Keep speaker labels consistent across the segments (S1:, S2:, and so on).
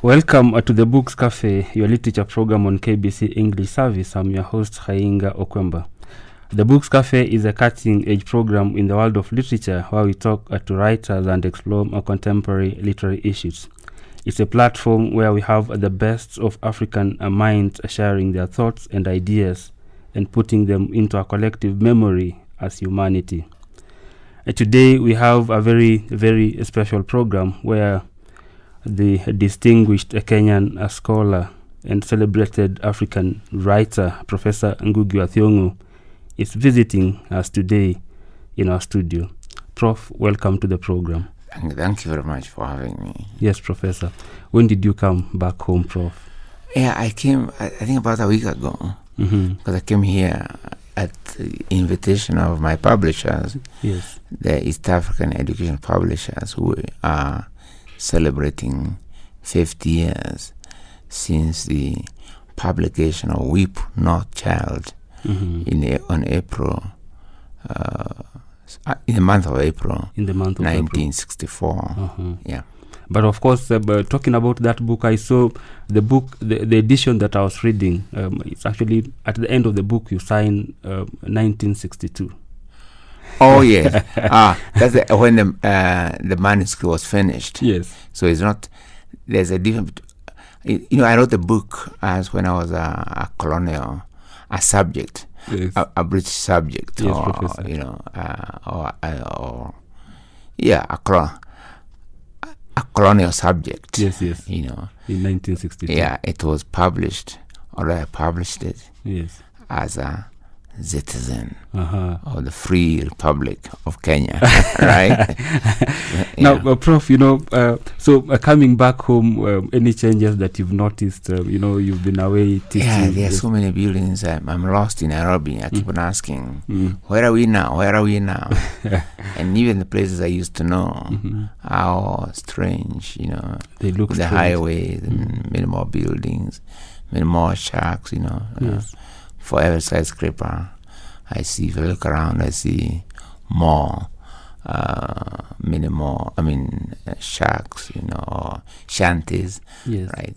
S1: Welcome to the Books Cafe, your literature program on KBC English Service. I'm your host, Khainga O'Okwemba. The Books Cafe is a cutting-edge program in the world of literature where we talk to writers and explore contemporary literary issues. It's a platform where we have the best of African minds sharing their thoughts and ideas and putting them into a collective memory as humanity. Today we have a very, very special program where the distinguished Kenyan scholar and celebrated African writer, Professor Ngugi Thiongo, is visiting us today in our studio. Prof, welcome to the program.
S2: Thank you very much for having me.
S1: Yes, Professor. When did you come back home, Prof?
S2: Yeah, I came, I think about a week ago, because I came here at the invitation of my publishers,
S1: yes,
S2: the East African Education Publishers, who are celebrating 50 years since the publication of Weep Not Child in the month of April, 1964. Yeah.
S1: But of course, talking about that book, I saw the book, the edition that I was reading. It's actually at the end of the book you sign 1962.
S2: Oh yes, that's when the manuscript was finished.
S1: Yes.
S2: So it's not. There's a different. I wrote the book as when I was a colonial, a subject,
S1: yes,
S2: a British subject,
S1: yes,
S2: or
S1: Professor.
S2: A colonial subject.
S1: Yes, yes.
S2: In
S1: 1962.
S2: Yeah, it was published, or I published it.
S1: Yes.
S2: As a citizen of the Free Republic of Kenya, right?
S1: Now, Prof, so coming back home, any changes that you've noticed? You've been away teaching.
S2: Yeah, there are so many buildings. I'm lost in Nairobi. I keep on asking, where are we now? Where are we now? And even the places I used to know, how strange,
S1: They look
S2: the
S1: strange.
S2: highways, and many more buildings, many more shacks,
S1: Yes.
S2: For every skyscraper I see, if I look around, I see more, many more, shacks, or shanties,
S1: Yes.
S2: right?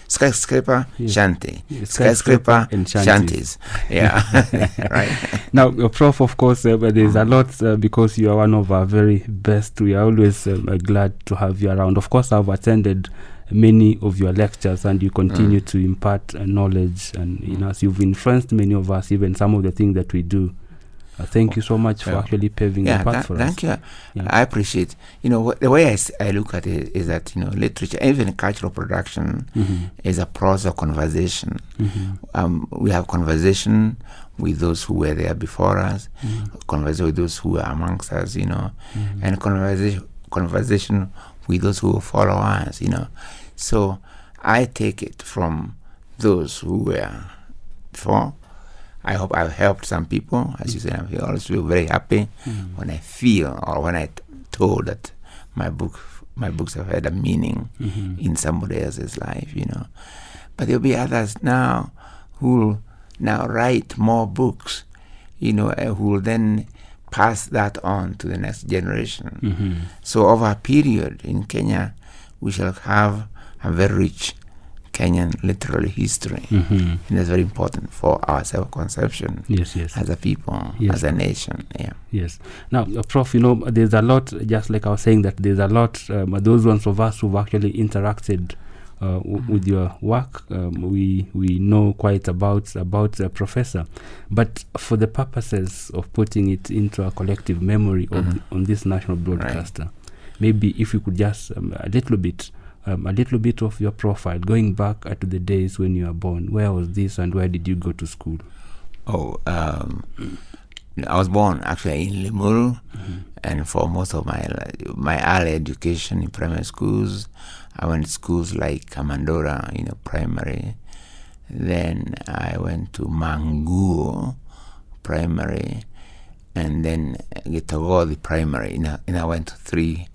S2: Skyscraper,
S1: Yes.
S2: shanty.
S1: Yes,
S2: Skyscraper,
S1: and
S2: shanties. Yeah, right.
S1: Now, Prof, of course, there's a lot because you are one of our very best. We are always glad to have you around. Of course, I've attended many of your lectures and you continue to impart knowledge, and as you've influenced many of us, even some of the things that we do. Thank you so much for actually paving the path for us.
S2: Thank you. Yeah. I appreciate. The way I look at it is that literature, even cultural production, is a process of conversation. We have conversation with those who were there before us, conversation with those who are amongst us, and conversation with those who follow us, So I take it from those who were before. I hope I've helped some people. As you said, I always feel very happy when I feel, or when I told that my books have had a meaning in somebody else's life, But there'll be others now who will now write more books, who will then pass that on to the next generation. So over a period in Kenya, we shall have a very rich Kenyan literary history. And that's very important for our self-conception as a people, as a nation. Yeah.
S1: Yes. Now, Prof, there's a lot, just like I was saying, that there's a lot, those ones of us who've actually interacted with your work, we know quite about Professor, but for the purposes of putting it into a collective memory on this national broadcaster, maybe if you could just a little bit of your profile, going back to the days when you were born. Where was this, and where did you go to school?
S2: I was born actually in Limuru, and for most of my early education in primary schools, I went to schools like Kamandora, primary. Then I went to Manguo Primary, and then Gitagodi Primary. And I went to 3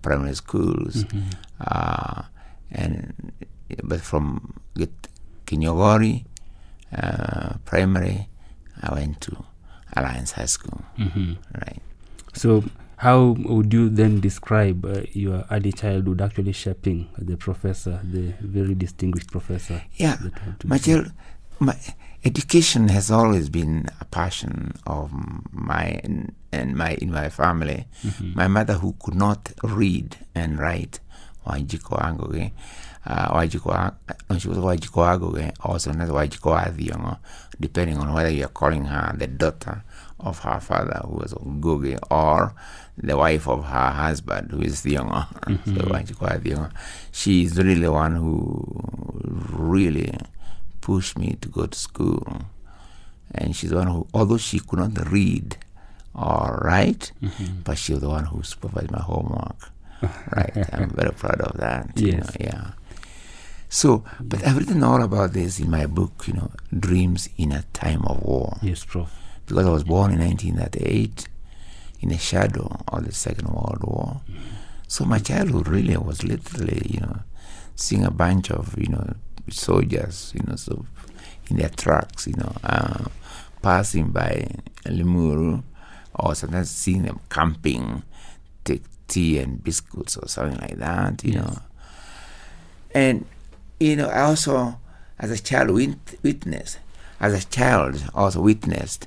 S2: primary schools. But from Kinyogori Primary, I went to Alliance High School. Right.
S1: So How would you then describe your early childhood actually shaping the professor, the very distinguished professor?
S2: Yeah, my education has always been a passion of mine in my family.
S1: Mm-hmm.
S2: My mother, who could not read and write, Wajiko Agoge, she was Wajiko Agoge, also known as Wajiko Thiongo, depending on whether you are calling her the daughter of her father, who was Ngugi, or the wife of her husband, who is Thiongo.
S1: Mm-hmm.
S2: So Wajiko Thiongo. She is really the one who really pushed me to go to school. And she's the one who, although she could not read or write,
S1: mm-hmm.
S2: but she was the one who supervised my homework. Right, I'm very proud of that.
S1: Yes.
S2: You know, yeah. So, but I've written all about this in my book, Dreams in a Time of War.
S1: Yes, Prof.
S2: Because I was born in 1938 in the shadow of the Second World War.
S1: Mm-hmm.
S2: So my childhood really was literally, seeing a bunch of, soldiers, so in their trucks, passing by Limuru, or sometimes seeing them camping, take tea and biscuits or something like that,
S1: Yes.
S2: And, I also, as a child, witnessed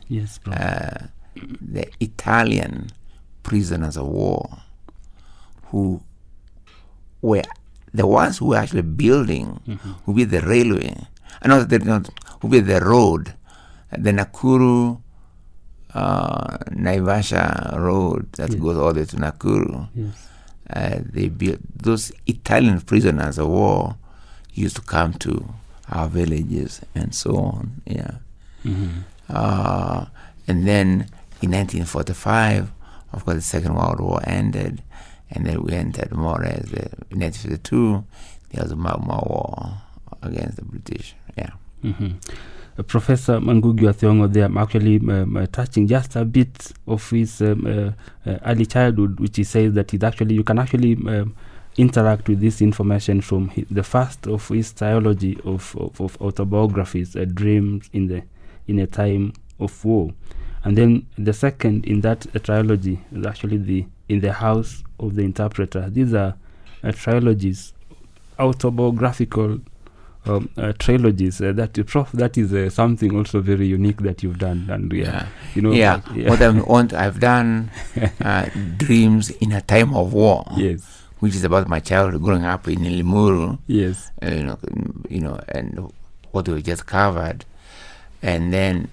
S1: Yes, Prof.
S2: the Italian prisoners of war, who were the ones who were actually building,
S1: mm-hmm.
S2: who built the railway, who built the road, the Nakuru Naivasha road that
S1: Yes.
S2: goes all the way to Nakuru.
S1: Yes.
S2: They built, those Italian prisoners of war used to come to our villages and so on. Yeah.
S1: Mm-hmm.
S2: And then in 1945, of course, the Second World War ended, and then we entered more or less in 1952. There was a Mau War against the British. Yeah.
S1: Mm-hmm. Professor Ngugi Thiongo there, I'm actually touching just a bit of his early childhood, which he says that you can actually interact with this information from the first of his trilogy of autobiographies, Dreams in a Time of War, and then the second in that trilogy is actually In the House of the Interpreter. These are trilogies, autobiographical trilogies. That is something also very unique that you've done. And
S2: what I've done, Dreams in a Time of War.
S1: Yes.
S2: Which is about my childhood growing up in Limuru.
S1: Yes.
S2: And what we just covered, and then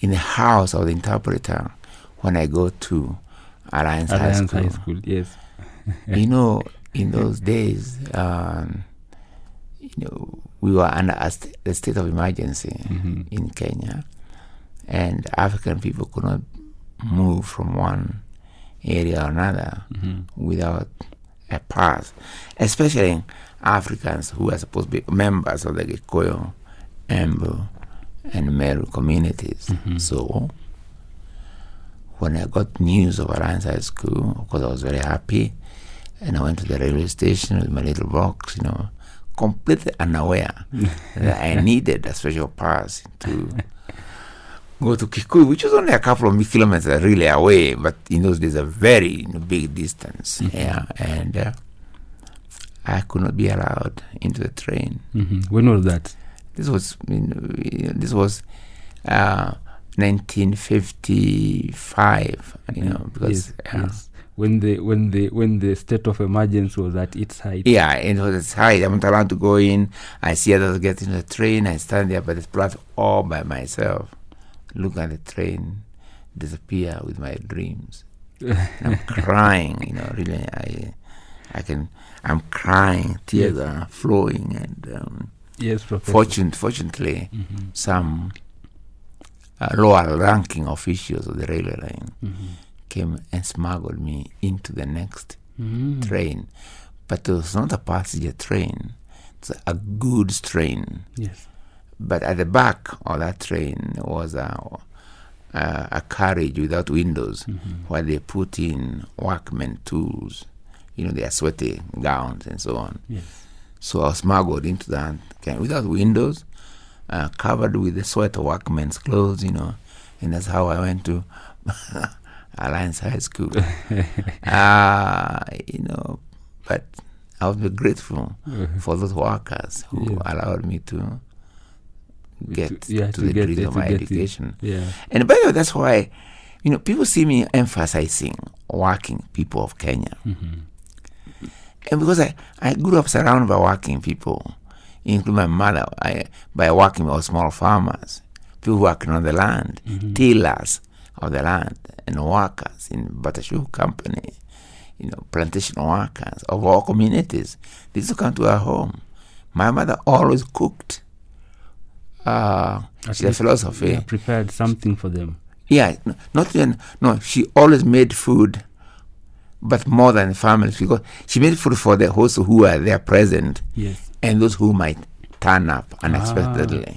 S2: in the House of the Interpreter, when I go to Alliance High School.
S1: Yes.
S2: In those days, we were under the state of emergency
S1: mm-hmm.
S2: in Kenya, and African people could not move from one area or another
S1: mm-hmm.
S2: without a pass, especially Africans who are supposed to be members of the Gikuyu, Embu, and Meru communities.
S1: Mm-hmm.
S2: So when I got news of Alliance High School, of course I was very happy, and I went to the railway station with my little box, completely unaware that I needed a special pass to go to Kikuyu, which was only a couple of kilometers really away, but in those days a very big distance.
S1: Mm-hmm.
S2: Yeah, and I could not be allowed into the train.
S1: Mm-hmm. When was that?
S2: This was 1955. Because
S1: yes. When the state of emergency was at its height.
S2: Yeah, it was at its height. I'm not allowed to go in. I see others get into the train. I stand there by the platform all by myself, look at the train disappear with my dreams. I'm crying, really. I'm crying, tears are flowing, and
S1: yes, Professor.
S2: Fortunately,
S1: mm-hmm.
S2: some lower ranking officials of the railway line
S1: mm-hmm.
S2: came and smuggled me into the next
S1: mm-hmm.
S2: train. But it was not a passenger train, it's a goods train.
S1: Yes.
S2: But at the back of that train was a carriage without windows,
S1: mm-hmm.
S2: where they put in workmen tools, their sweaty gowns and so on.
S1: Yes.
S2: So I was smuggled into that without windows, covered with the sweat of workmen's clothes, and that's how I went to Alliance High School. But I would be grateful for those workers who allowed me to get to the dream of my education. And by the way, that's why, people see me emphasizing working people of Kenya. And because I grew up surrounded by working people, including my mother, by working with small farmers, people working on the land, tillers of the land, and workers in butter sugar company, plantation workers of all communities. They used to come to our home. My mother always cooked. She's a philosophy.
S1: Prepared something for them.
S2: Yeah, she always made food, but more than families, because she made food for the hosts who were there present, and those who might turn up unexpectedly.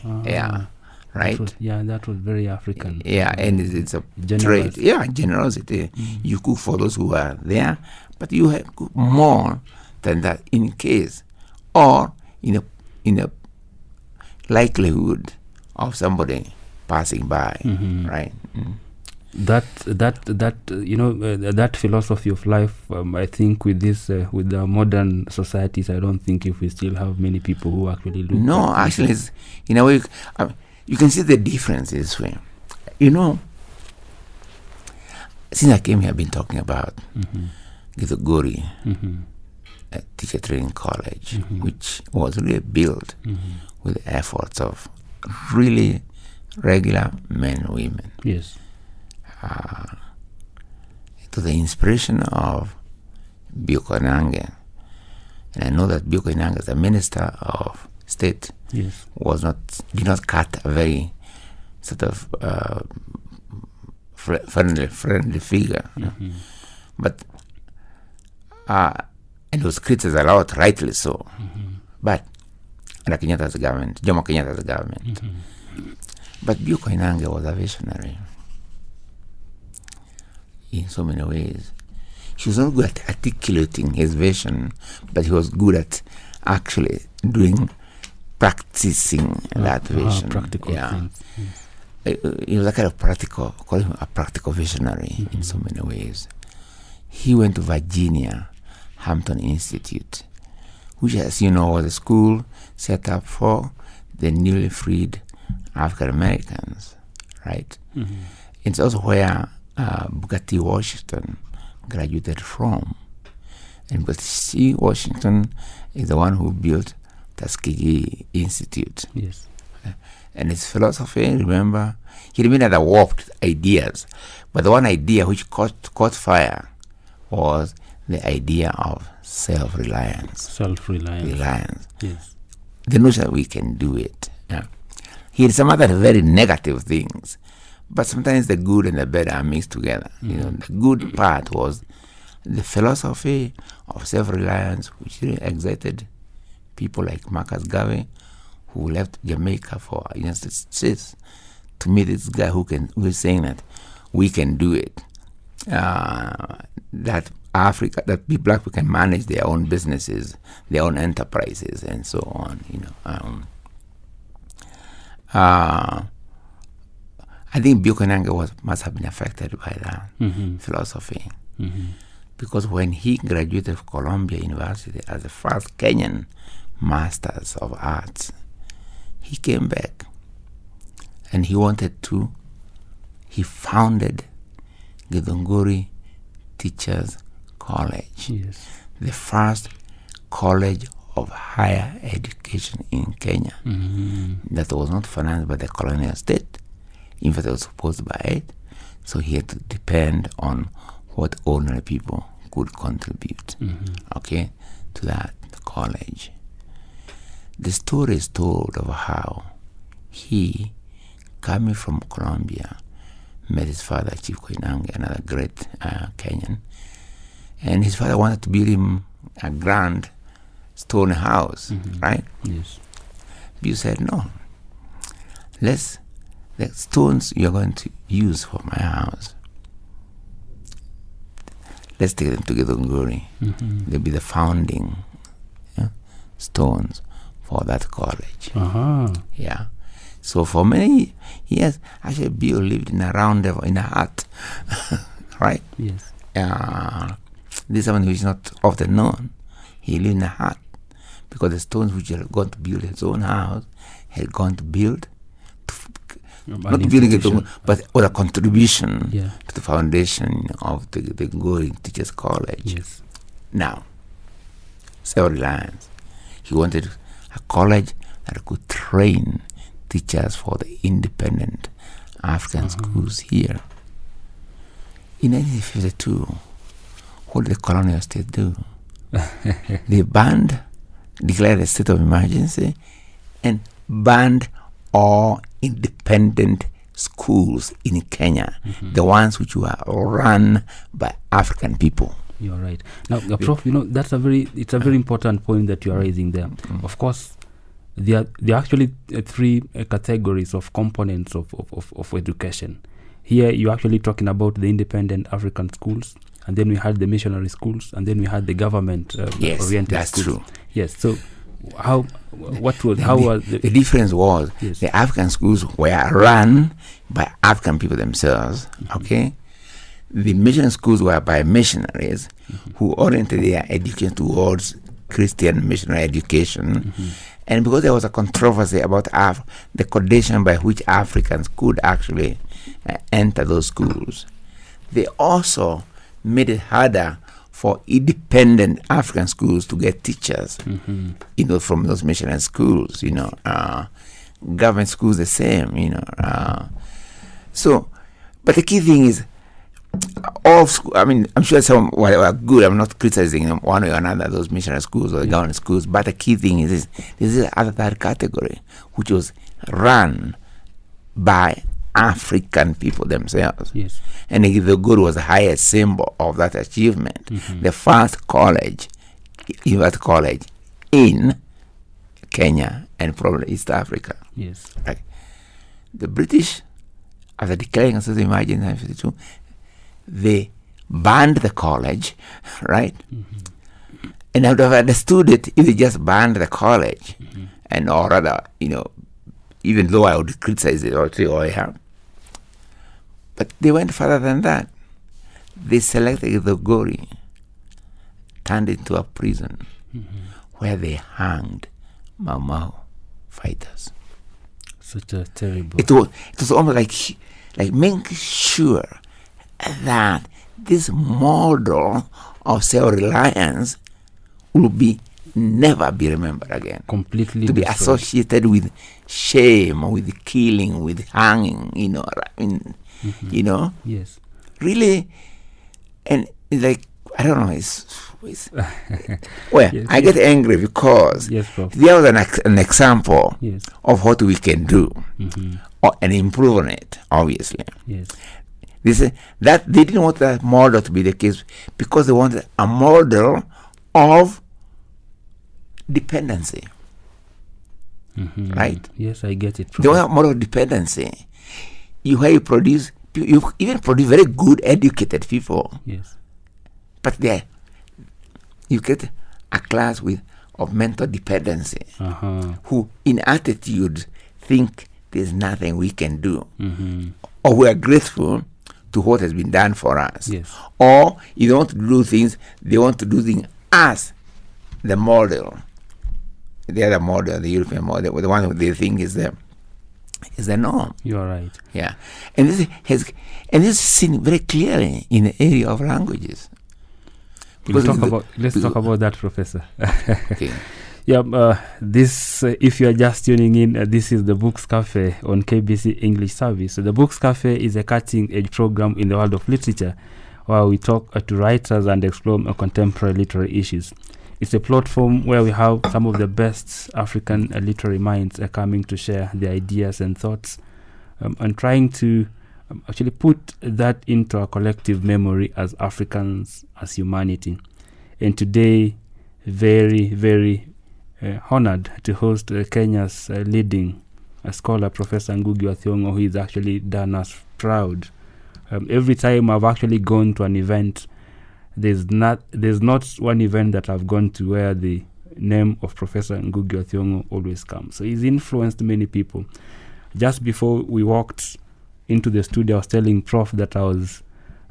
S2: Right?
S1: That was very African.
S2: And it's a trait. Generosity. You cook for those who are there, but you have cook more than that in case, or in a likelihood of somebody passing by, right?
S1: That philosophy of life, I think with this with the modern societies, I don't think if we still have many people who actually look.
S2: No, actually, it's, in a way, you can see the difference this way. Since I came here, I've been talking about Githunguri Teacher Training College, which was really built with the efforts of really regular men and women.
S1: Yes.
S2: To the inspiration of Koinange. And I know that Koinange, as a minister of state, did not cut a very sort of friendly figure. But and was criticized a lot, rightly so. But under Kenyatta's government, Jomo Kenyatta's government. But Koinange was a visionary in so many ways. He was not good at articulating his vision, but he was good at actually practicing that vision.
S1: Practical things.
S2: He was a kind of call him a practical visionary in so many ways. He went to Virginia Hampton Institute, which, as you know, was a school set up for the newly freed African Americans, right? It's also where Booker T. Washington graduated from. And Booker T. Washington is the one who built Tuskegee Institute.
S1: Yes.
S2: And his philosophy, remember, he remained at the warped ideas, but the one idea which caught fire was the idea of self-reliance. Reliance.
S1: Yes.
S2: The notion that we can do it. He had some other very negative things, but sometimes the good and the bad are mixed together. The good part was the philosophy of self-reliance, which really excited people like Marcus Garvey, who left Jamaica for United States to meet this guy who is saying that we can do it. That black people can manage their own businesses, their own enterprises, and so on. I think Koinange must have been affected by that philosophy, because when he graduated from Columbia University as the first Kenyan Masters of Arts, he came back and he founded Githunguri Teachers College, the first college of higher education in Kenya that was not financed by the colonial state. In fact, it was supposed by it, so he had to depend on what ordinary people could contribute, to that college. The story is told of how he, coming from Colombia, met his father, Chief Koinange, another great Kenyan, and his father wanted to build him a grand stone house, right?
S1: Yes.
S2: But you said, no, the stones you're going to use for my house, let's take them to Githunguri. They'll be the founding stones for that college. Yeah. So for many years, actually, Bill lived in a hut right?
S1: Yes.
S2: This is someone who is not often known. He lived in a hut because the stones which he had gone to build his own house had gone to build, not building it, but with a contribution to the foundation of the Nguri Teachers College.
S1: Yes.
S2: Now, self-reliance. He wanted a college that could train teachers for the independent African schools here. In 1952, what did the colonial state do? They declared a state of emergency and banned all independent schools in Kenya, the ones which were run by African people.
S1: You're right. Now, Prof, that's a very important point that you are raising there. Of course, there are actually three categories of components of education. Here, you're actually talking about the independent African schools, and then we had the missionary schools, and then we had the government oriented schools.
S2: Yes, that's true.
S1: Yes. So, the
S2: difference was the African schools were run by African people themselves. Okay. The mission schools were by missionaries who oriented their education towards Christian missionary education. And because there was a controversy about the condition by which Africans could actually enter those schools, they also made it harder for independent African schools to get teachers, from those missionary schools. Government schools the same. But the key thing is, all school, I'm sure some were good. I'm not criticizing them one way or another, those missionary schools or the government schools. But the key thing is this is the other third category, which was run by African people themselves.
S1: Yes.
S2: And the Guru was the highest symbol of that achievement. The first college, university college in Kenya and probably East Africa.
S1: Yes.
S2: Right. The British, after declaring a state of emergency in 1952, they banned the college, right? And I would have understood it if they just banned the college, and or rather, even though I would criticize it or say, but they went further than that. They selected the Gori, turned it into a prison where they hanged Mau fighters.
S1: Such a terrible.
S2: It was almost like making sure that this model of self-reliance will never be remembered again.
S1: Completely
S2: to be
S1: destroyed.
S2: Associated with shame, with killing, with hanging.
S1: Yes.
S2: Really, and it's like, I don't know. It's
S1: Yes,
S2: I get angry because
S1: Prof.
S2: there was an example
S1: Yes.
S2: of what we can do and improve on it. Obviously.
S1: Yes.
S2: They said that they didn't want that model to be the case because they wanted a model of dependency. Right?
S1: Yes, I get it.
S2: They want a model of dependency. You even produce very good, educated people.
S1: Yes.
S2: But you get a class of mental dependency who, in attitude, think there's nothing we can do, or we are grateful to what has been done for us.
S1: Yes.
S2: Or you don't want to do things, they want to do things as the model. The other model, the European model, the one they think is the norm.
S1: You are right.
S2: Yeah. And this is seen very clearly in the area of languages.
S1: Let's talk about that, Professor.
S2: Okay.
S1: This, if you are just tuning in, this is the Books Cafe on KBC English Service. So the Books Cafe is a cutting-edge program in the world of literature where we talk to writers and explore contemporary literary issues. It's a platform where we have some of the best African literary minds coming to share their ideas and thoughts and trying to actually put that into a collective memory as Africans, as humanity. And today, very, very honored to host Kenya's leading scholar, Professor Ngugi Thiongo, who has actually done us proud. Every time I've actually gone to an event, there's not one event that I've gone to where the name of Professor Ngugi Thiongo always comes. So he's influenced many people. Just before we walked into the studio, I was telling Prof that I was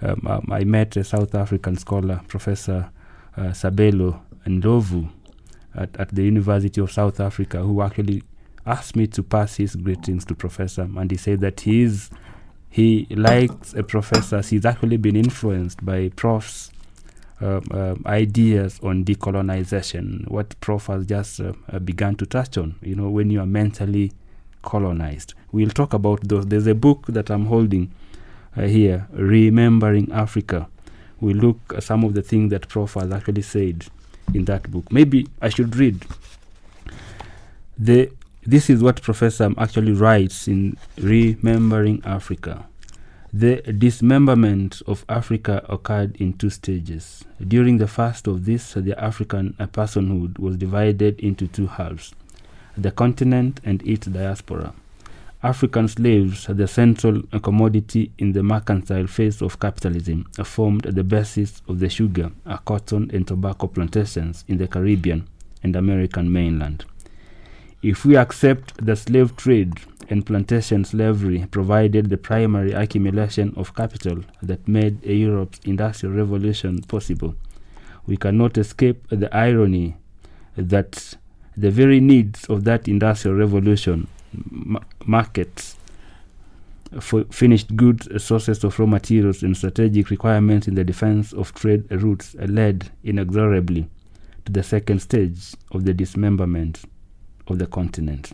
S1: I met a South African scholar, Professor Sabelo Ndlovu, at the University of South Africa, who actually asked me to pass his greetings to Professor, and he said that he likes professors. He's actually been influenced by Prof's ideas on decolonization, what Prof has just begun to touch on, when you are mentally colonized. We'll talk about those. There's a book that I'm holding here, Remembering Africa. We'll look at some of the things that Prof has actually said in that book. Maybe I should read. This is what Professor actually writes in Remembering Africa. The dismemberment of Africa occurred in 2 stages. During the first of this, the African personhood was divided into 2 halves, the continent and its diaspora. African slaves, the central commodity in the mercantile phase of capitalism, formed the basis of the sugar, cotton and tobacco plantations in the Caribbean and American mainland. If we accept the slave trade and plantation slavery provided the primary accumulation of capital that made Europe's industrial revolution possible, we cannot escape the irony that the very needs of that industrial revolution, markets for finished goods, sources of raw materials, and strategic requirements in the defense of trade routes, led inexorably to the second stage of the dismemberment of the continent.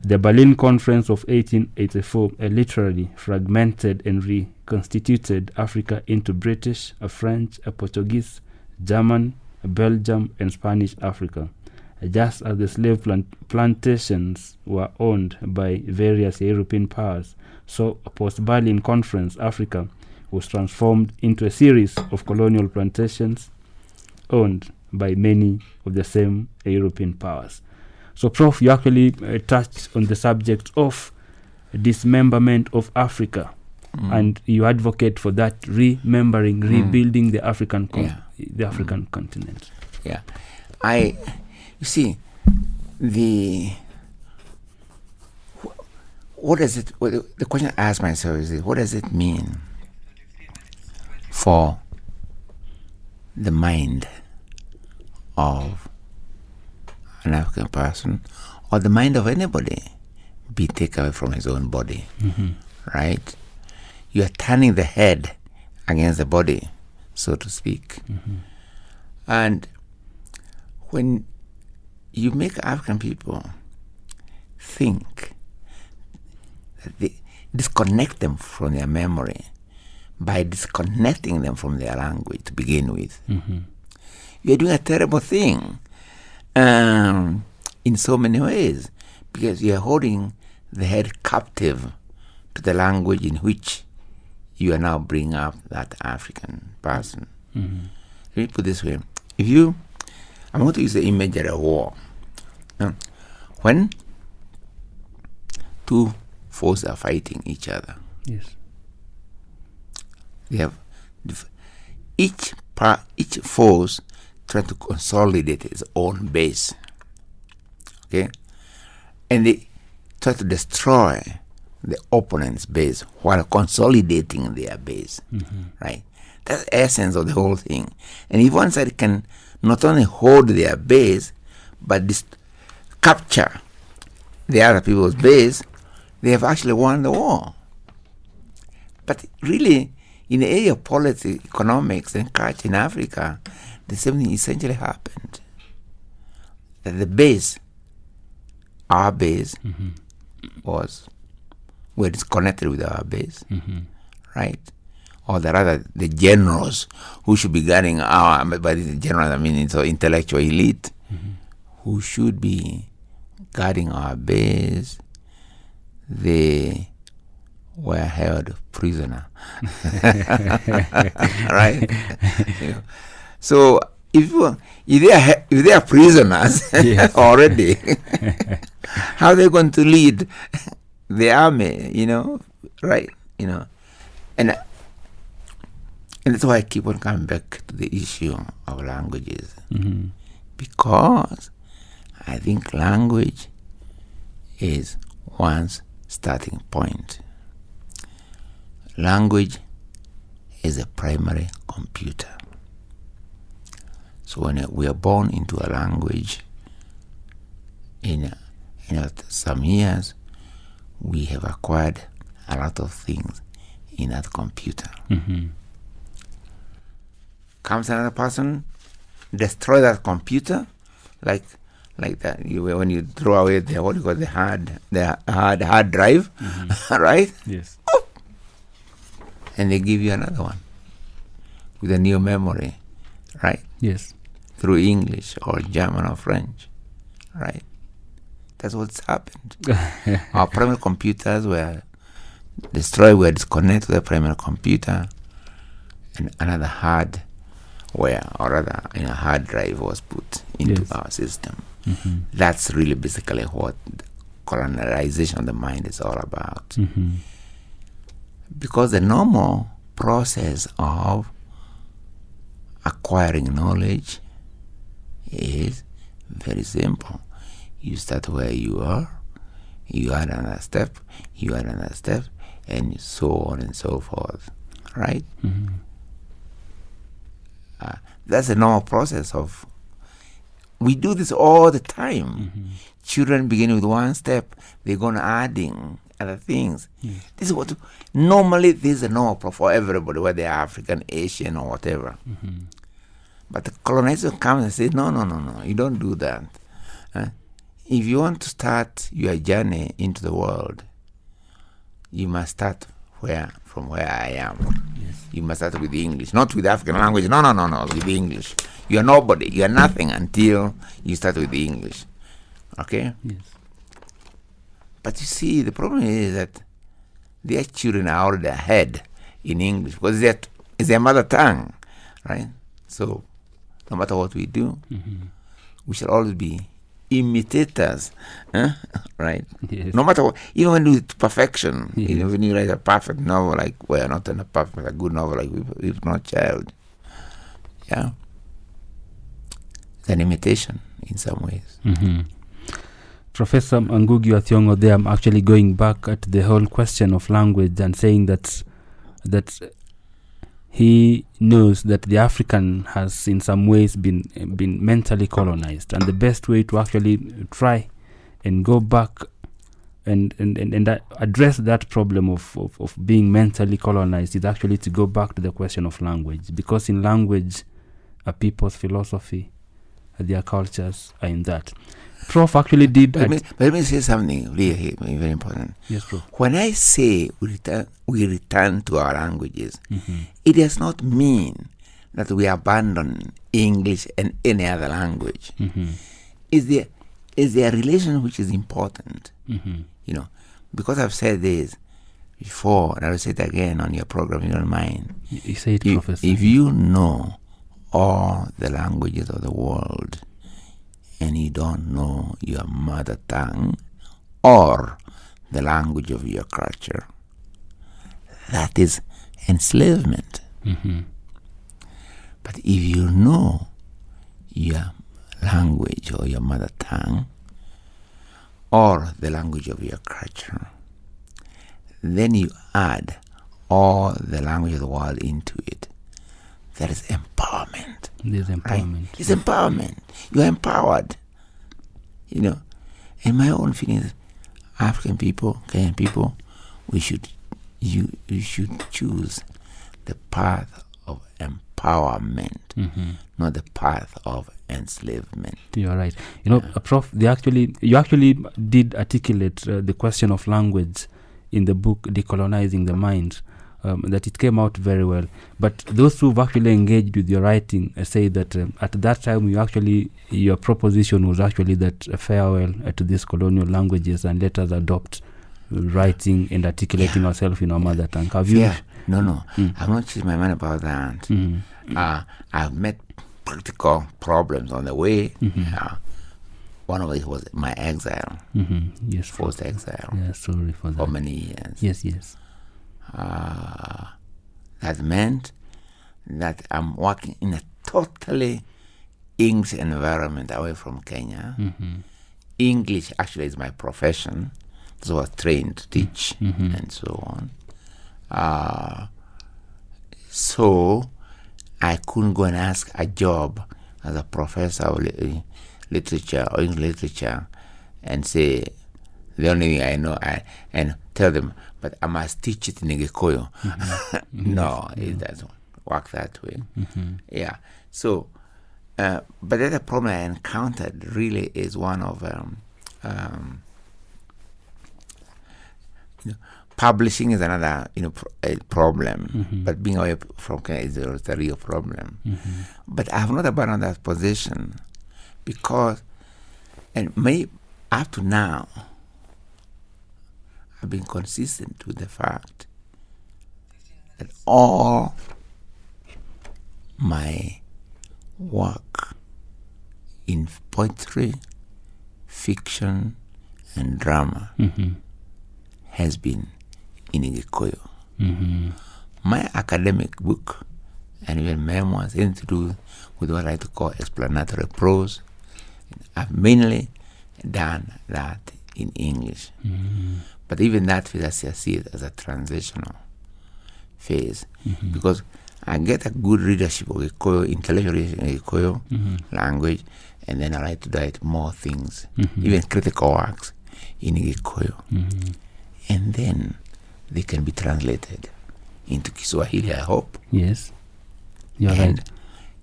S1: The Berlin Conference of 1884 literally fragmented and reconstituted Africa into British, French, Portuguese, German, Belgium, and Spanish Africa, just as the slave plantations were owned by various European powers. So, post-Berlin Conference, Africa was transformed into a series of colonial plantations owned by many of the same European powers. So, Prof, you actually touched on the subject of dismemberment of Africa, and you advocate for that rebuilding the African continent.
S2: Yeah, you see, what does it? The question I ask myself is, what does it mean for the mind of an African person, or the mind of anybody, be taken away from his own body, right? You are turning the head against the body, so to speak. And when you make African people think that they disconnect them from their memory by disconnecting them from their language to begin with, you're doing a terrible thing. In so many ways, because you are holding the head captive to the language in which you are now bringing up that African person. Let me put it this way. I'm going to use the image of a war. When 2 forces are fighting each other,
S1: yes,
S2: they have each force trying to consolidate its own base, okay, and they try to destroy the opponent's base while consolidating their base, right? That's the essence of the whole thing. And if one side can not only hold their base, but capture the other people's base, they have actually won the war. But really, in the area of politics, economics, and culture in Africa, the same thing essentially happened. That the base, our base, we're disconnected with our base, right? Or the generals who should be guarding by the generals, I mean, it's intellectual elite, who should be guarding our base, they were held prisoner, right? So if they are prisoners already, how are they going to lead the army? Right? And that's why I keep on coming back to the issue of languages, because I think language is one's starting point. Language is a primary computer. So when we are born into a language, in some years, we have acquired a lot of things in that computer. Comes another person, destroy that computer, like that. When you throw away the what you call the hard drive, right?
S1: Yes.
S2: And they give you another one with a new memory, right?
S1: Yes.
S2: Through English or German or French, right? That's what's happened. Our primary computers were destroyed, were disconnected to the primary computer, and another hardware or rather hard drive was put into our system. That's really basically what colonization of the mind is all about. Because the normal process of acquiring knowledge is very simple. You start where you are, you add another step, and so on and so forth, right? That's the normal process of. We do this all the time. Children begin with one step, they're going adding other things. This is what normally this is a normal for everybody, whether they're African, Asian, or whatever. But the colonizer comes and says, no, you don't do that. If you want to start your journey into the world, you must start from where I am. You must start with English, not with African language. No, with English. You are nobody. You are nothing until you start with the English. Okay?
S1: Yes.
S2: But you see, the problem is that their children are already ahead in English because it's their mother tongue, right? So, no matter what we do, we shall always be imitators, right?
S1: Yes.
S2: No matter what, even when you do it to perfection, when you write a perfect novel, like, well, not a good novel, like We've Not Child, yeah, it's an imitation in some ways.
S1: Professor Ngugi or Thiongo, there I'm actually going back at the whole question of language and saying that he knows that the African has in some ways been mentally colonized, and the best way to actually try and go back and address that problem of being mentally colonized is actually to go back to the question of language, because in language a people's philosophy, their cultures are in that. Prof actually did.
S2: Let me say something really very important.
S1: Yes, Prof.
S2: When I say we return to our languages, it does not mean that we abandon English and any other language. Is there a relation which is important? Because I've said this before, and I'll say it again on your program. You don't mind?
S1: You say it, Professor.
S2: If you know all the languages of the world, and you don't know your mother tongue or the language of your culture, that is enslavement. But if you know your language or your mother tongue or the language of your culture, then you add all the language of the world into it. That is empowerment.
S1: There's empowerment.
S2: Right? It's empowerment. You are empowered. And my own feeling is, African people, Kenyan people, you should choose the path of empowerment, not the path of enslavement.
S1: You're right. Prof, you actually did articulate the question of language in the book Decolonizing the Mind. That it came out very well. But those who've actually engaged with your writing say that at that time your proposition was actually that farewell to these colonial languages and let us adopt writing and articulating ourselves in our mother tongue. Have you?
S2: No. I'm not changing my mind about that. I've met practical problems on the way. One of it was my exile.
S1: Yes.
S2: Forced exile.
S1: Yeah, sorry for that.
S2: For many years.
S1: Yes.
S2: That meant that I'm working in a totally English environment away from Kenya. English actually is my profession, so I was trained to teach and so on. So I couldn't go and ask a job as a professor of literature or English literature and say the only thing I know, and tell them, but I must teach it in Gikuyu. No, it doesn't work that way. Yeah. So, but the other problem I encountered really is one of publishing is another a problem, but being away from Kenya is the real problem. But I have not abandoned that position because, and up to now, I've been consistent with the fact that all my work in poetry, fiction, and drama has been in Gikuyu. My academic book and even memoirs anything to do with what I like to call explanatory prose. I've mainly done that in English. But even that phase, I see it as a transitional phase because I get a good readership of Gikuyu, intellectual readership in Gikuyu language, and then I like to write more things, even critical works in Gikuyu. And then they can be translated into Kiswahili, I hope.
S1: Yes, you're right.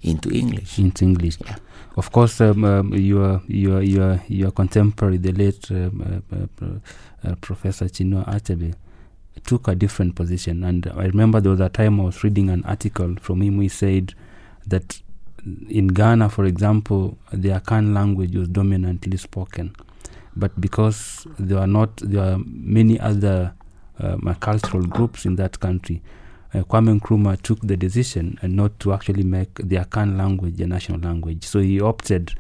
S2: Into English.
S1: Into English.
S2: Yeah.
S1: Of course, your contemporary, the late Professor Chinua Achebe, took a different position. And I remember there was a time I was reading an article from him. He said that in Ghana, for example, the Akan language was dominantly spoken, but because there are many other cultural groups in that country, Kwame Nkrumah took the decision not to actually make the Akan language a national language. So he opted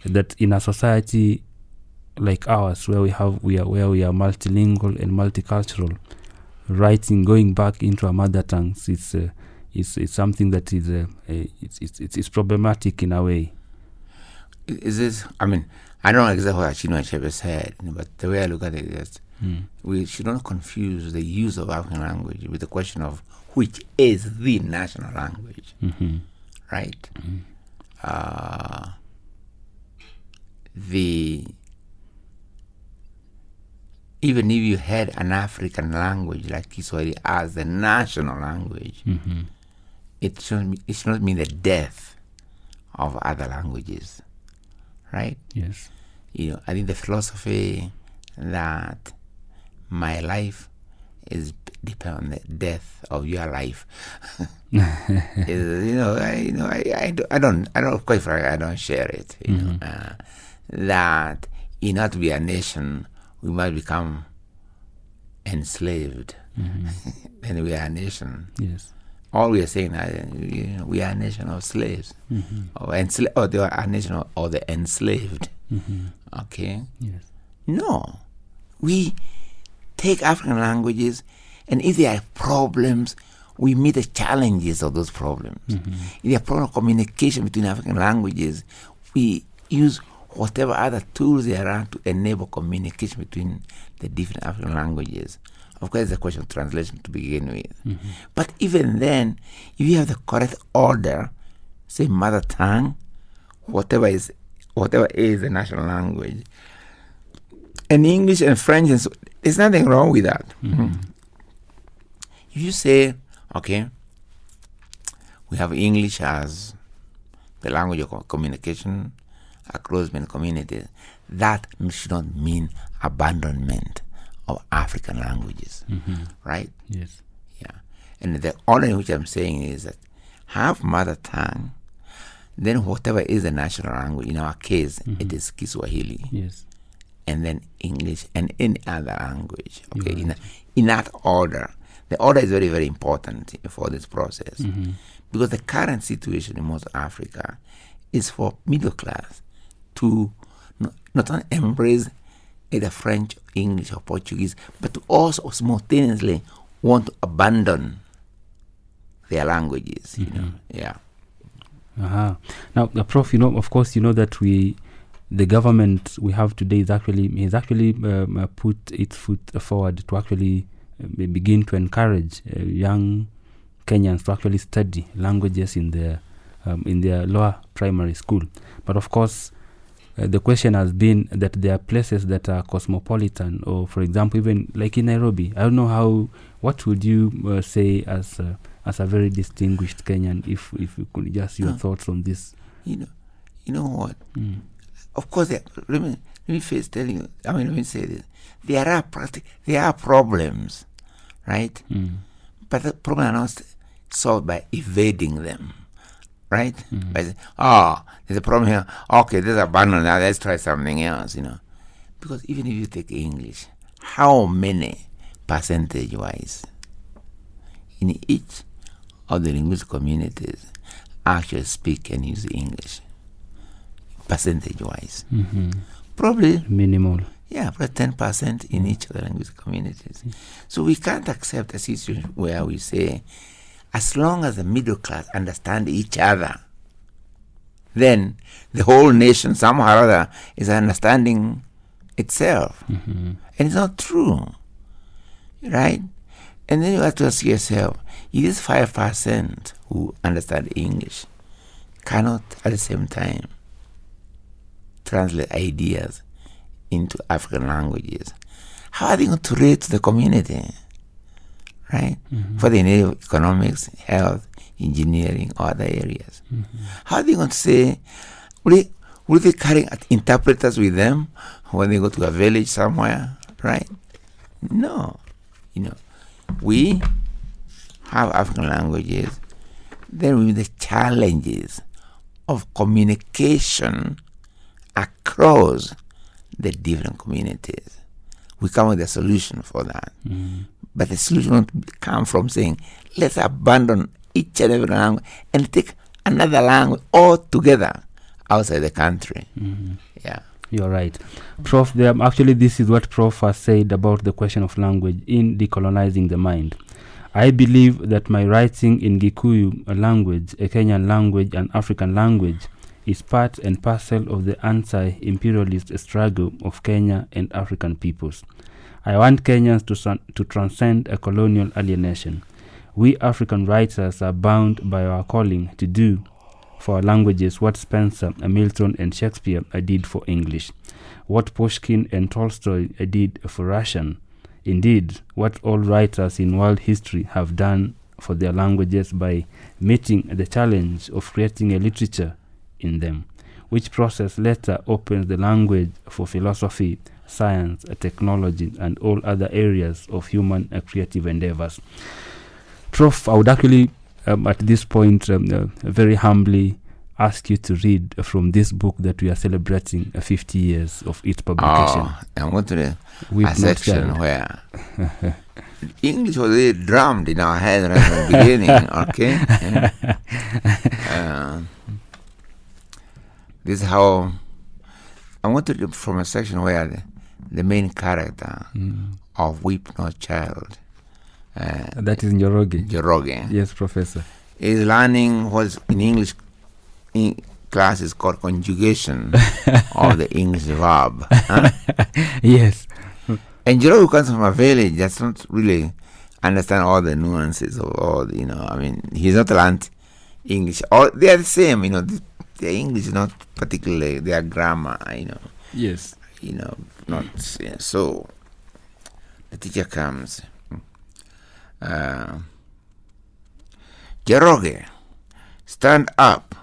S1: that in a society like ours, where we are multilingual and multicultural, writing, going back into our mother tongues, it's something that is it's problematic in a way.
S2: Is this? I mean, I don't know exactly what Chinua Achebe said, but the way I look at it is, we should not confuse the use of African language with the question of which is the national language, right? Even if you had an African language like Kiswahili as the national language, it should not mean the death of other languages, right?
S1: Yes.
S2: I think the philosophy that my life is depend on the death of your life. I don't quite frankly, I don't share it. That in order to be a nation, we must become enslaved. Then we are a nation.
S1: Yes.
S2: All we are saying is we are a nation of slaves, or they are a nation of the enslaved. Okay.
S1: Yes.
S2: No, we take African languages, and if there are problems, we meet the challenges of those problems. If there are problems of communication between African languages, we use whatever other tools there are to enable communication between the different African languages. Of course, it's a question of translation to begin with. But even then, if you have the correct order, say mother tongue, whatever is the national language, and English and French, and so, there's nothing wrong with that. If you say, okay, we have English as the language of communication across many communities, that should not mean abandonment of African languages, right?
S1: Yes.
S2: Yeah. And the order in which I'm saying is that have mother tongue, then whatever is the national language, in our case, it is Kiswahili.
S1: Yes.
S2: And then English and any other language. Okay,
S1: Right.
S2: in that order. The order is very, very important for this process because the current situation in most Africa is for middle class to not only embrace either French, English, or Portuguese, but to also simultaneously want to abandon their languages. Yeah.
S1: Now, Prof, of course, that the government we have today has actually put its foot forward to actually begin to encourage young Kenyans to actually study languages in their lower primary school. But of course, the question has been that there are places that are cosmopolitan, or for example, even like in Nairobi. I don't know what would you say as a very distinguished Kenyan, if you could just your thoughts on this?
S2: You know what? Of course, let me first tell you. Let me say this: there are problems, right? But the problem are not solved by evading them, right? By saying, there's a problem here. Okay, there's a abandon now. Let's try something else, Because even if you take English, how many percentage-wise in each of the linguistic communities actually speak and use English? Percentage-wise, probably
S1: minimal.
S2: Yeah, probably 10% in each of the linguistic communities. So we can't accept a situation where we say, as long as the middle class understand each other, then the whole nation somehow or other is understanding itself. And it's not true, right? And then you have to ask yourself, if this 5% who understand English cannot at the same time translate ideas into African languages, how are they going to relate to the community, right? For the area of economics, health, engineering, or other areas. How are they going to say, will they carry interpreters with them when they go to a village somewhere, right? No. We have African languages. Then we have the challenges of communication across the different communities. We come with a solution for that. But the solution won't come from saying, let's abandon each and every language and take another language altogether outside the country. Yeah.
S1: You're right. Prof, actually this is what Prof has said about the question of language in Decolonizing the Mind. I believe that my writing in Gikuyu, a language, a Kenyan language, an African language, is part and parcel of the anti-imperialist struggle of Kenya and African peoples. I want Kenyans to transcend a colonial alienation. We African writers are bound by our calling to do for our languages what Spencer, Milton, and Shakespeare did for English, what Pushkin and Tolstoy did for Russian, indeed, what all writers in world history have done for their languages by meeting the challenge of creating a literature in them, which process later opens the language for philosophy, science, technology, and all other areas of human creative endeavors. Prof, I would actually, at this point, very humbly ask you to read from this book that we are celebrating 50 years of its publication.
S2: I went to a section where English was really drummed in our head right from the beginning, okay? This is how I want to read from a section where the main character of Weep Not Child,
S1: that is Njoroge. Yes, Professor.
S2: Is learning what in English class is called conjugation of the English verb.
S1: Yes.
S2: And Njoroge comes from a village that's not really understand all the nuances of all the, he's not learned English. All they are the same, their English is not particularly their grammar,
S1: Yes.
S2: Not so. The teacher comes. Njoroge, stand up.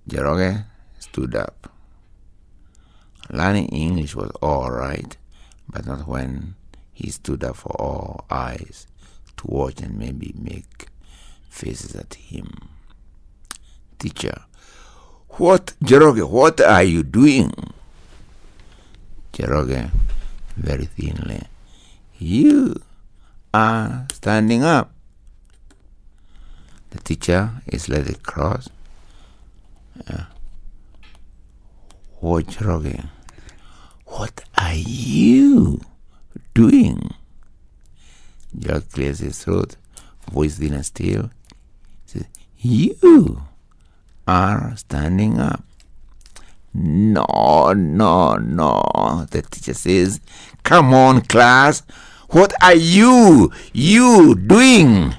S2: Njoroge stood up. Learning English was all right, but not when he stood up for all eyes to watch and maybe make faces at him. Teacher, Njoroge, what are you doing? Njoroge, very thinly, you are standing up. The teacher is let it cross. What, Njoroge? What are you doing? Njoroge clears his throat, voice thin and still. Says, you are standing up. No. The teacher says, come on, class. What are you doing?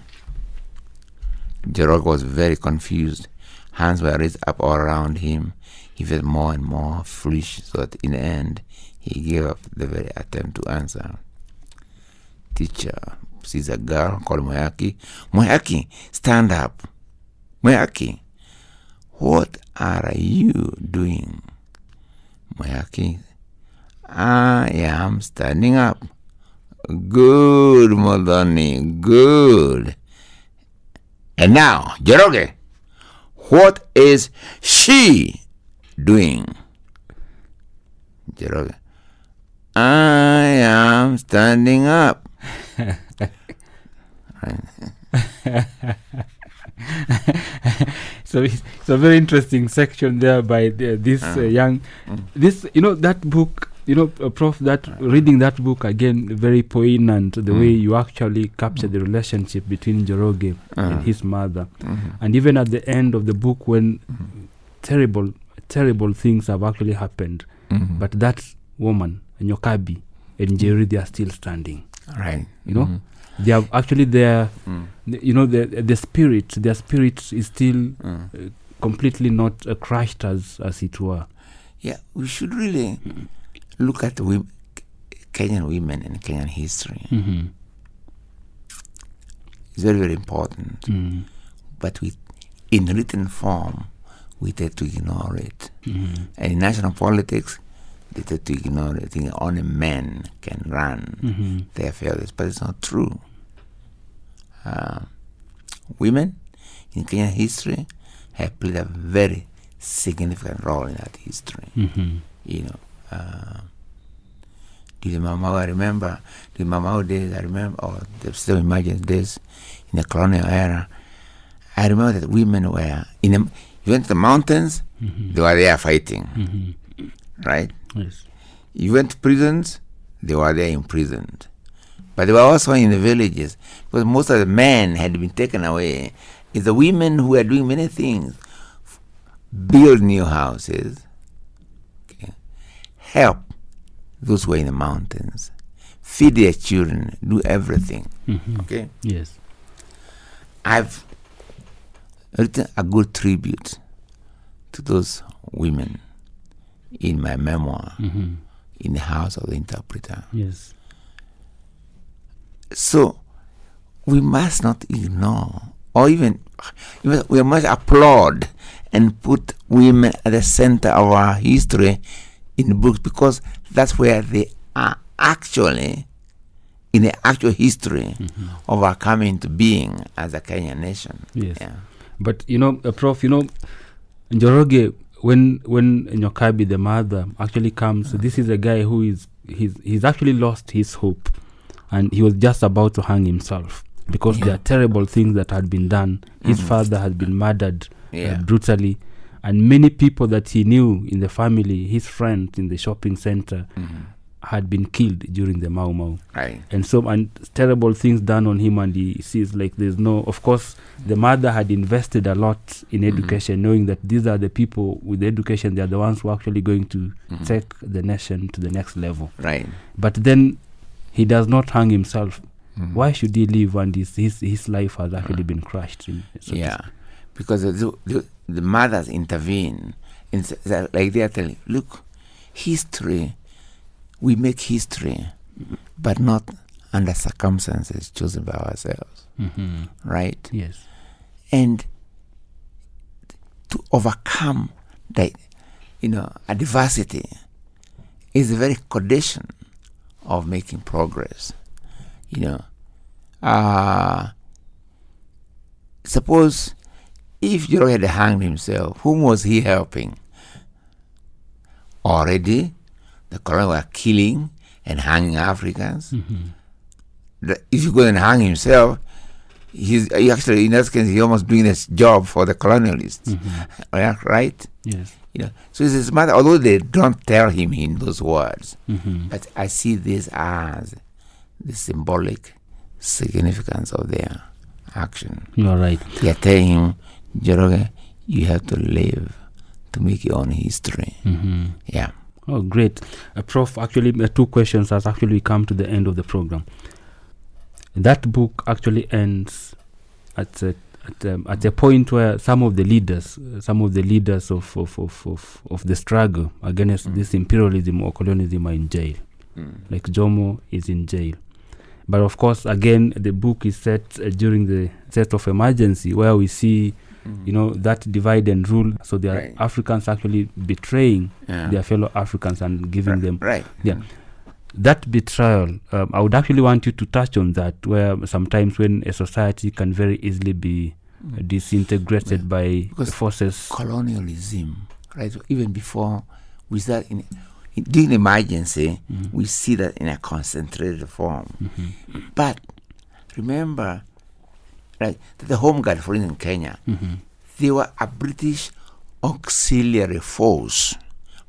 S2: Njoroge was very confused. Hands were raised up all around him. He felt more and more foolish, so that in the end, he gave up the very attempt to answer. Teacher sees a girl called Moyaki. Moyaki, stand up. Moyaki, what are you doing? Moyaki, I am standing up. Good, Modoni, good. And now, Njoroge, what is she doing? Njoroge, I am standing up.
S1: So it's a very interesting section there by this young. This, that book, Prof, that reading that book again, very poignant, the way you actually capture the relationship between Njoroge and his mother. And even at the end of the book, when terrible things have actually happened, but that woman, Nyokabi and Njeri, they are still standing.
S2: Right.
S1: They have actually their spirit is still completely not crushed as it were.
S2: Yeah, we should really look at Kenyan women and Kenyan history. It's very, very important. But in written form, we tend to ignore it. And in national politics, they tend to ignore it. Think only men can run their affairs, but it's not true. Women in Kenyan history have played a very significant role in that history. During the Mamao days, or the still emergent days in the colonial era, I remember that women were you went to the mountains, they were there fighting, right?
S1: Yes.
S2: You went to prisons, they were there imprisoned. But they were also in the villages, because most of the men had been taken away. It's the women who are doing many things. Build new houses, help those who are in the mountains, feed their children, do everything. Okay?
S1: Yes.
S2: I've written a good tribute to those women in my memoir, In the House of the Interpreter.
S1: Yes.
S2: So we must not ignore, or even we must applaud and put women at the center of our history in the books, because that's where they are actually in the actual history of our coming into being as a Kenyan nation.
S1: Yes.
S2: Yeah.
S1: But Prof, Njoroge, when Nyokabi, the mother, actually comes, this is a guy who he's actually lost his hope, and he was just about to hang himself because there are terrible things that had been done. His father had been murdered brutally, and many people that he knew in the family, his friends in the shopping center, had been killed during the Mau Mau.
S2: Right.
S1: And terrible things done on him, and he sees like there's no, of course, the mother had invested a lot in education, knowing that these are the people with education, they are the ones who are actually going to take the nation to the next level.
S2: Right.
S1: But then he does not hang himself. Why should he live when his life has actually been crushed?
S2: Because the mothers intervene. Like they are telling, look, history, we make history, but not under circumstances chosen by ourselves. Right?
S1: Yes.
S2: And to overcome that, adversity is the very condition of making progress. Suppose if Njoroge had hanged himself, whom was he helping? Already, the colonists were killing and hanging Africans. If you go and hang himself, he actually, in that case, he's almost doing this job for the colonialists, right?
S1: Yes.
S2: So it's his mother, although they don't tell him in those words, but I see this as the symbolic significance of their action.
S1: You're right.
S2: They are telling him, Njoroge, you have to live to make your own history. Yeah.
S1: Oh, great. Prof, actually, two questions as actually we come to the end of the program. that book actually ends at a point where some of the leaders of the struggle against this imperialism or colonialism are in jail. Like Jomo is in jail. But of course, again, the book is set during the state of emergency, where we see, that divide and rule. So there are Africans actually betraying their fellow Africans and giving them.
S2: Right.
S1: Yeah. That betrayal, I would actually want you to touch on that, where sometimes when a society can very easily be disintegrated by forces.
S2: Colonialism, right? Even before we start during emergency, we see that in a concentrated form. But remember, right, that the Home Guard, for instance, in Kenya, they were a British auxiliary force,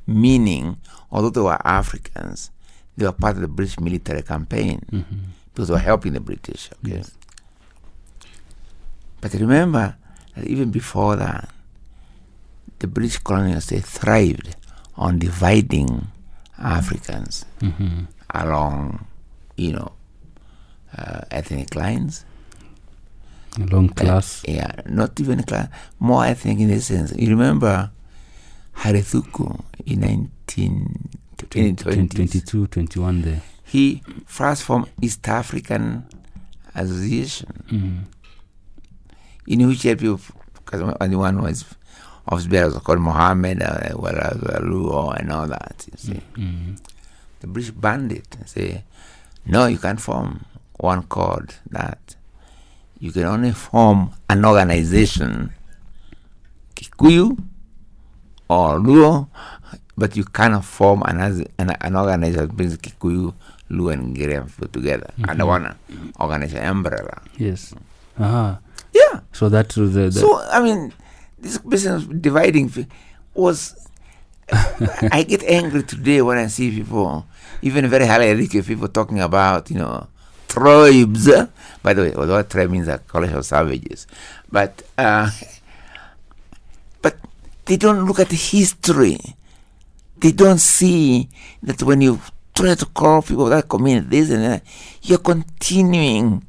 S2: meaning, although they were Africans, they were part of the British military campaign because they were helping the British. Okay?
S1: Yes.
S2: But remember that even before that, the British colonials, they thrived on dividing Africans along, ethnic lines.
S1: Along class.
S2: Not even class, more ethnic in the sense. You remember Harithuku in
S1: 1922, 21 there.
S2: He first formed East African Association, in which people, because one was of bearers called Mohammed, Luo, and all that. You see, the British banned it and say, no, you can't form one called that. You can only form an organization, Kikuyu or Luo, but you cannot form an organization that brings Kikuyu, Luo, and Ngere together under one organization umbrella.
S1: Yes.
S2: Yeah.
S1: So that was the.
S2: So I mean, this business of dividing was. I get angry today when I see people, even very highly educated people, talking about tribes. By the way, although tribe means a collection of savages, but they don't look at the history. They don't see that when you try to call people that community this and that, you're continuing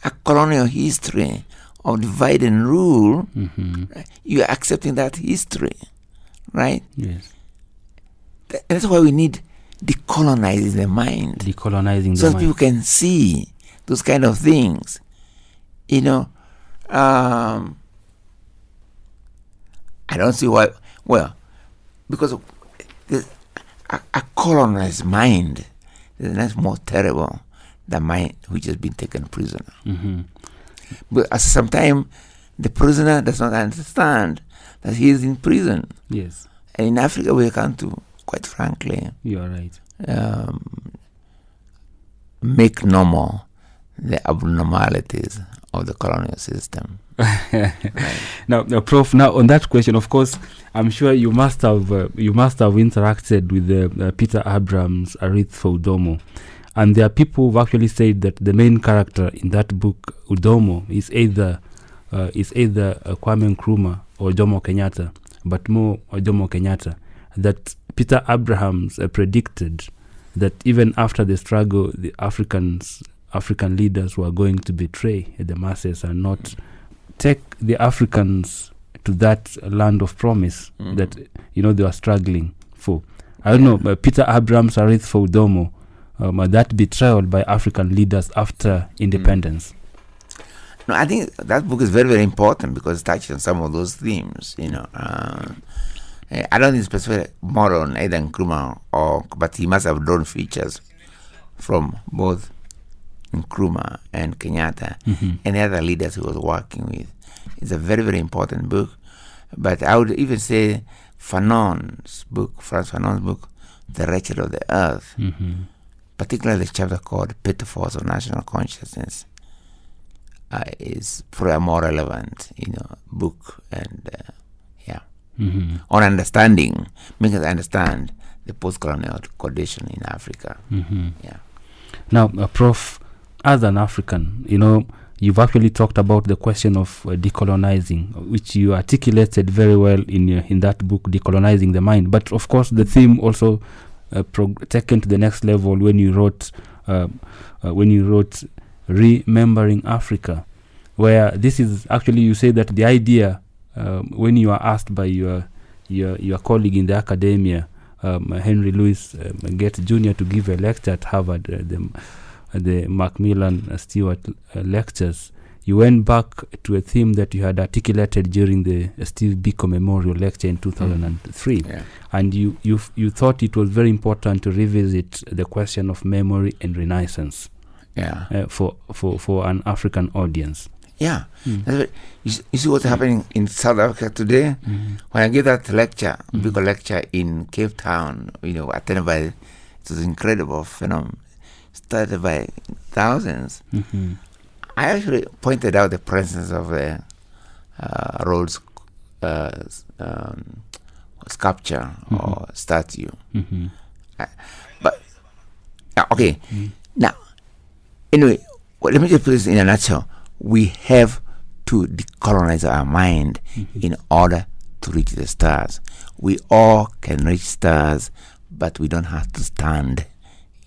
S2: a colonial history of divide and rule. Right? You're accepting that history, right?
S1: Yes.
S2: That's why we need decolonizing the mind. So people can see those kind of things. I don't see why. Well, because a colonized mind is more terrible than mind which has been taken prisoner. But at some time, the prisoner does not understand that he is in prison.
S1: Yes.
S2: And in Africa, we come to, quite frankly,
S1: you are right.
S2: Make normal the abnormalities of the colonial system. Right.
S1: Now, Prof. Now on that question, of course, I'm sure you must have interacted with Peter Abrahams, Arith Udomo, and there are people who've actually said that the main character in that book, Udomo, is either Kwame Nkrumah or Jomo Kenyatta, but more Jomo Kenyatta. That Peter Abrahams predicted that even after the struggle, the African leaders were going to betray the masses and not take the Africans to that land of promise that they were struggling for. I don't know, Peter Abrahams, Arith Udomo, that betrayal by African leaders after independence.
S2: No, I think that book is very, very important because it touches on some of those themes. I don't think specifically more on either Nkrumah but he must have drawn features from both Nkrumah and Kenyatta and the other leaders he was working with. It's a very, very important book. But I would even say Fanon's book, The Wretched of the Earth, particularly the chapter called Pitfalls of National Consciousness, is probably a more relevant, book and on understanding, making us understand the post-colonial condition in Africa.
S1: Now, Prof, as an African, you've actually talked about the question of decolonizing, which you articulated very well in that book, Decolonizing the Mind. But of course, the theme also taken to the next level when you wrote Remembering Africa, where this is actually, you say that the idea, when you are asked by your colleague in the academia, Henry Louis Gates Jr., to give a lecture at Harvard, the Macmillan Stewart lectures, you went back to a theme that you had articulated during the Steve Biko Memorial Lecture in 2003.
S2: Yeah.
S1: And you thought it was very important to revisit the question of memory and renaissance for an African audience.
S2: Yeah. You see what's happening in South Africa today? When I gave that lecture, Biko lecture in Cape Town, attended by, it was incredible phenomenon, started by thousands. I actually pointed out the presence of the Rhodes sculpture or statue. Now, anyway, let me just put this in a nutshell. We have to decolonize our mind in order to reach the stars. We all can reach stars, but we don't have to stand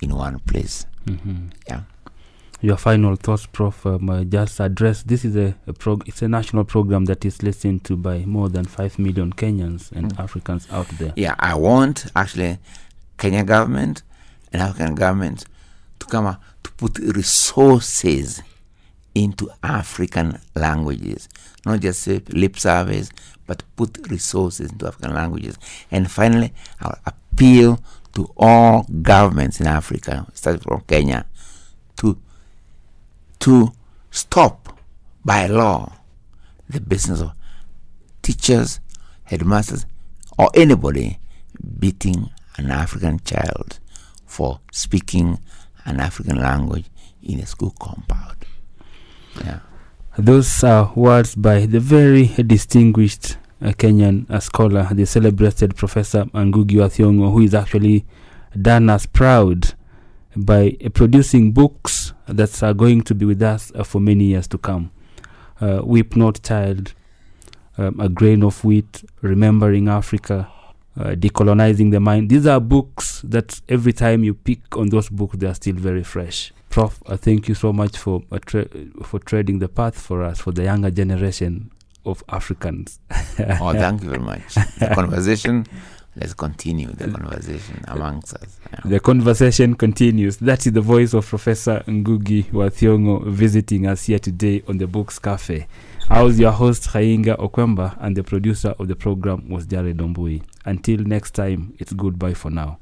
S2: in one place. Yeah.
S1: Your final thoughts, Prof. Just address, this is it's a national program that is listened to by more than 5 million Kenyans and Africans out there.
S2: Yeah, I want actually Kenyan government and African government to come out to put resources into African languages, not just say lip service, but put resources into African languages. And finally, I'll appeal to all governments in Africa, starting from Kenya, to stop by law the business of teachers, headmasters, or anybody beating an African child for speaking an African language in a school compound. Yeah.
S1: Those are words by the very distinguished Kenyan scholar, the celebrated Professor Ngugi Thiongo, who is actually done us proud by producing books that are going to be with us for many years to come. Weep Not Child, A Grain of Wheat, Remembering Africa, Decolonizing the Mind. These are books that every time you pick on those books, they are still very fresh. Prof, thank you so much for treading the path for us, for the younger generation of Africans.
S2: Thank you very much. The conversation, let's continue the conversation amongst us. Yeah.
S1: The conversation continues. That is the voice of Professor Ngugi Thiongo visiting us here today on the Books Cafe. I was your host, Khainga O'Okwemba, and the producer of the program was Jared Ombui. Until next time, it's goodbye for now.